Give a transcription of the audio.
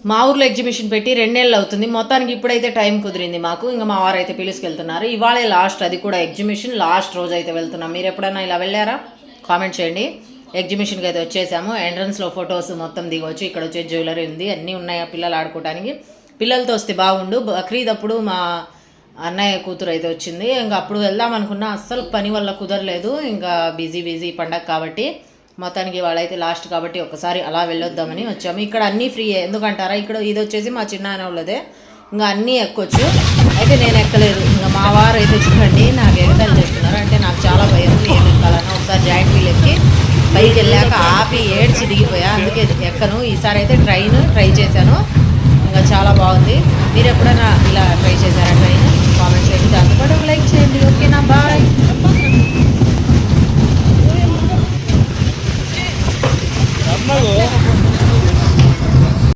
మా ఊర్లో ఎగ్జిబిషన్ పెట్టి 2 నెలలు అవుతుంది. మొత్తానికి ఇప్పుడైతే టైం కుదిరింది మాకు. ఇంకా మా వారు అయితే పిలుచుకెళ్తున్నారు. ఇవాళే లాస్ట్, అది కూడా ఎగ్జిబిషన్ లాస్ట్ రోజు అయితే వెళ్తున్నాం. మీరు ఎప్పుడైనా ఇలా వెళ్ళారా? కామెంట్ చేయండి. ఎగ్జిబిషన్కి అయితే వచ్చేసాము. ఎంట్రన్స్లో ఫొటోస్ మొత్తం దిగవచ్చు. ఇక్కడ వచ్చే జ్యువెలరీ ఉంది, అన్నీ ఉన్నాయి పిల్లలు ఆడుకోవడానికి. పిల్లలతో వస్తే బాగుండు. బక్రీద్ అప్పుడు మా అన్నయ్య కూతురు అయితే వచ్చింది. ఇంకా అప్పుడు వెళ్దాం అనుకున్నా, అస్సలు పని వల్ల కుదరలేదు. ఇంకా బిజీ పండగ కాబట్టి మొత్తానికి వాళ్ళైతే లాస్ట్ కాబట్టి ఒకసారి అలా వెళ్ళొద్దామని వచ్చాము. ఇక్కడ అన్నీ ఫ్రీ. ఎందుకంటారా, ఇక్కడ ఇది వచ్చేసి మా చిన్నాయన వాళ్ళదే. ఇంకా అన్నీ ఎక్కొచ్చు. అయితే నేను ఎక్కలేదు. ఇంకా మా వారు అయితే చూడండి నాకు ఎగతాలు చేస్తున్నారు. అంటే నాకు చాలా భయం ఏమి ఎక్కాలన్నా. ఒకసారి జాయింట్ వీల్ ఎక్కి పైకి వెళ్ళాక ఆపి ఏడ్చి దిగిపోయా. అందుకే ఎక్కను. ఈసారి అయితే ట్రై చేశాను. ఇంకా చాలా బాగుంది. మీరు ఎప్పుడైనా ఇలా ట్రై చేశారా ట్రైన్? కామెంట్ చేయండి. దాంతోపాటు ఒక లైక్ చేయండి. ఓకేనా? బాయ్.